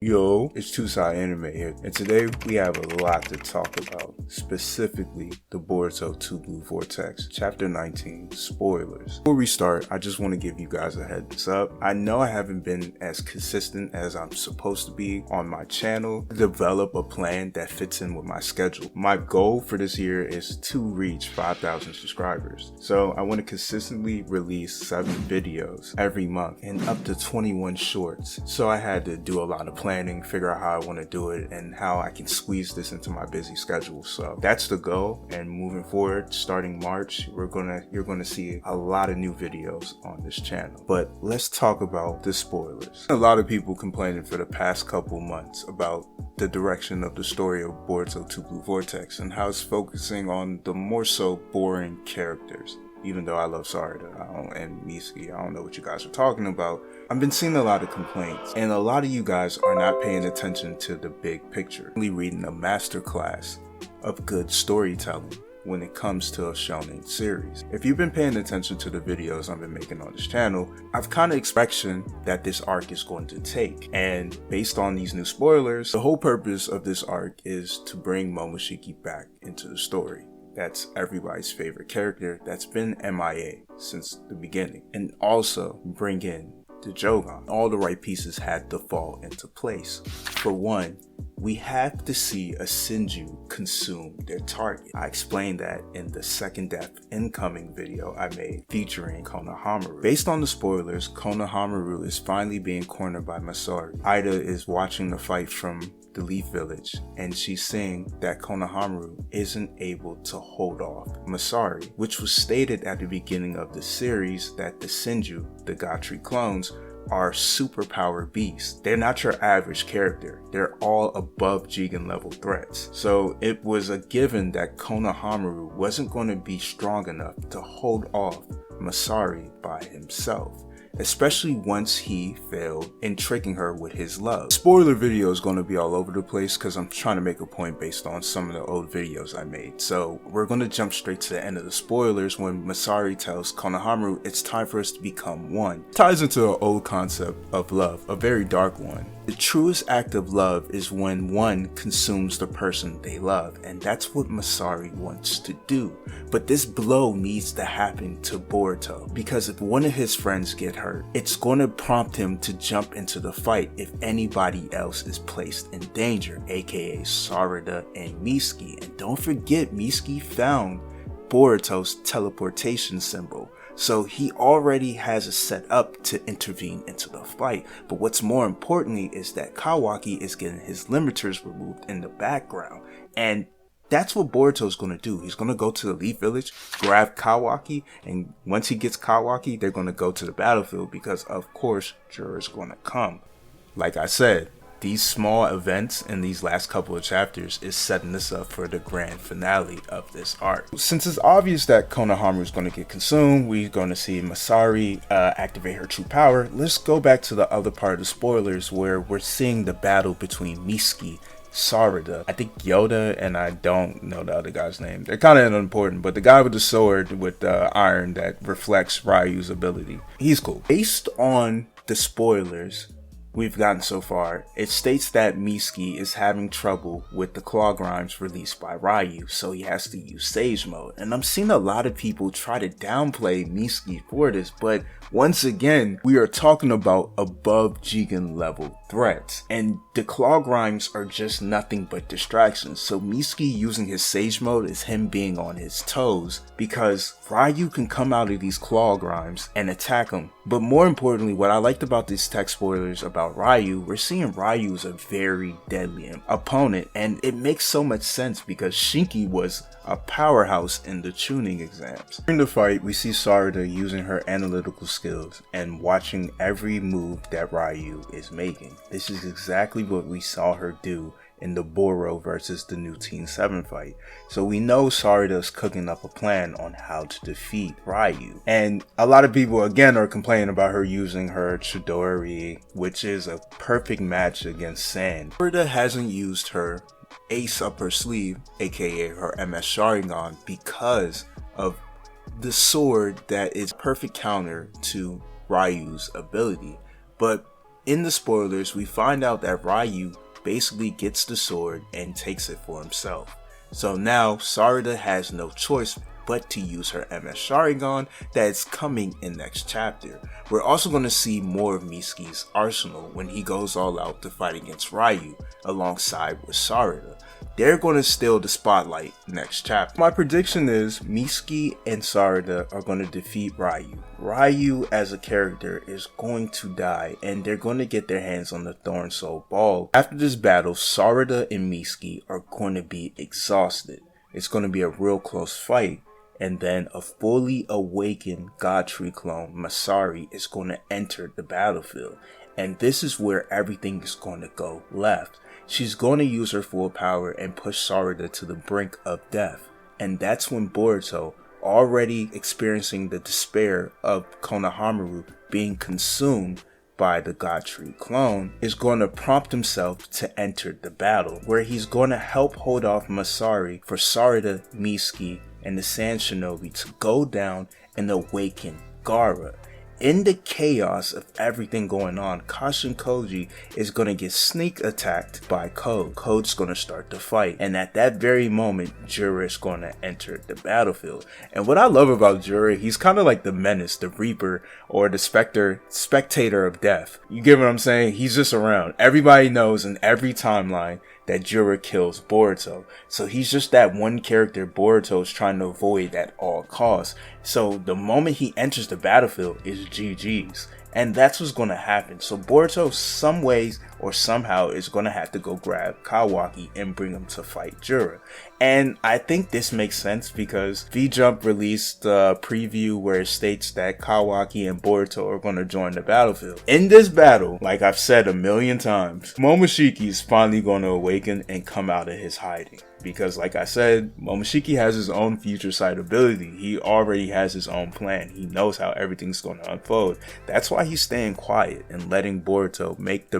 Yo, it's Two Side Anime here, and today we have a lot to talk about, specifically the Boruto 2 Blue Vortex, Chapter 19, spoilers. Before we start, I just want to give you guys a heads up. I know I haven't been as consistent as I'm supposed to be on my channel to develop a plan that fits in with my schedule. My goal for this year is to reach 5,000 subscribers, so I want to consistently release 7 videos every month and up to 21 shorts, so I had to do a lot of planning, figure out how I want to do it and how I can squeeze this into my busy schedule. So that's the goal, and moving forward, starting March, you're gonna see a lot of new videos on this channel. But let's talk about the spoilers. A lot of people complaining for the past couple months about the direction of the story of Boruto 2 Blue Vortex and how it's focusing on the more so boring characters. Even though I love Sarada and Mitsuki, I don't know what you guys are talking about. I've been seeing a lot of complaints, and a lot of you guys are not paying attention to the big picture. Really reading a masterclass of good storytelling when it comes to a shonen series. If you've been paying attention to the videos I've been making on this channel, I've kind of expected that this arc is going to take. And based on these new spoilers, the whole purpose of this arc is to bring Momoshiki back into the story. That's everybody's favorite character that's been MIA since the beginning. And also bring in the Jogan. All the right pieces had to fall into place. For one, we have to see a Senju consume their target. I explained that in the second death incoming video I made featuring Konohamaru. Based on the spoilers, Konohamaru is finally being cornered by Matsuri. Ida is watching the fight from the Leaf Village, and she's seeing that Konohamaru isn't able to hold off Matsuri, which was stated at the beginning of the series that the Senju, the Gatri clones, are superpower beasts. They're not your average character. They're all above Jigen level threats. So it was a given that Konohamaru wasn't going to be strong enough to hold off Matsuri by himself, especially once he failed in tricking her with his love. Spoiler video is going to be all over the place because I'm trying to make a point based on some of the old videos I made. So we're going to jump straight to the end of the spoilers when Matsuri tells Konohamaru it's time for us to become one. It ties into an old concept of love, a very dark one. The truest act of love is when one consumes the person they love, and that's what Matsuri wants to do. But this blow needs to happen to Boruto, because if one of his friends get hurt, it's going to prompt him to jump into the fight if anybody else is placed in danger, aka Sarada and Mitsuki. And don't forget, Mitsuki found Boruto's teleportation symbol, so he already has a set up to intervene into the fight. But what's more importantly is that Kawaki is getting his limiters removed in the background, and that's what Boruto's going to do. He's going to go to the Leaf Village, grab Kawaki, and once he gets Kawaki, they're going to go to the battlefield because of course Jura's going to come. Like I said, these small events in these last couple of chapters is setting us up for the grand finale of this arc. Since it's obvious that Konohamaru is going to get consumed, we're going to see Matsuri activate her true power. Let's go back to the other part of the spoilers where we're seeing the battle between Mitsuki, Sarada, I think Yoda, and I don't know the other guy's name. They're kind of unimportant, but the guy with the sword with the iron that reflects Ryu's ability, he's cool. Based on the spoilers we've gotten so far, it states that Mitsuki is having trouble with the claw grimes released by Ryu, so he has to use Sage Mode. And I'm seeing a lot of people try to downplay Mitsuki for this, but once again, we are talking about above Jigen level threats, and the claw grimes are just nothing but distractions. So Mitsuki using his Sage Mode is him being on his toes, because Ryu can come out of these claw grimes and attack him. But more importantly, what I liked about these tech spoilers about Ryu, we're seeing Ryu is a very deadly opponent, and it makes so much sense because Shinki was a powerhouse in the tuning exams. During the fight, we see Sarada using her analytical skills and watching every move that Ryu is making. This is exactly what we saw her do in the Boro versus the new Teen 7 fight. So we know Sarada's cooking up a plan on how to defeat Ryu. And a lot of people again are complaining about her using her Chidori, which is a perfect match against Sand. Sarada hasn't used her ace up her sleeve, aka her MS Sharingan, because of the sword that is perfect counter to Ryu's ability. But in the spoilers, we find out that Ryu basically gets the sword and takes it for himself. So now Sarada has no choice but to use her MS Sharingan that is coming in next chapter. We're also going to see more of Mitsuki's arsenal when he goes all out to fight against Ryu alongside with Sarada. They're going to steal the spotlight next chapter. My prediction is Mitsuki and Sarada are going to defeat Ryu. Ryu as a character is going to die and they're going to get their hands on the Thorn Soul Ball. After this battle, Sarada and Mitsuki are going to be exhausted. It's going to be a real close fight. And then a fully awakened God Tree clone, Matsuri, is going to enter the battlefield. And this is where everything is going to go left. She's going to use her full power and push Sarada to the brink of death. And that's when Boruto, already experiencing the despair of Konohamaru being consumed by the God Tree clone, is going to prompt himself to enter the battle, where he's going to help hold off Matsuri for Sarada, Mitsuki, and the Sand Shinobi to go down and awaken Gaara. In the chaos of everything going on, Kashin Koji is going to get sneak attacked by Code. Code's going to start the fight, and at that very moment, Jura is going to enter the battlefield. And what I love about Jura, he's kind of like the Menace, the Reaper, or the spectator of death. You get what I'm saying? He's just around. Everybody knows in every timeline that Jura kills Boruto. So he's just that one character Boruto is trying to avoid at all costs. So the moment he enters the battlefield is GG's. And that's what's going to happen. So Boruto, some ways or somehow, is going to have to go grab Kawaki and bring him to fight Jura. And I think this makes sense because V-Jump released a preview where it states that Kawaki and Boruto are going to join the battlefield. In this battle, like I've said a million times, Momoshiki is finally going to awaken and come out of his hiding. Because like I said, Momoshiki has his own future sight ability. He already has his own plan. He knows how everything's going to unfold. That's why he's staying quiet and letting Boruto make the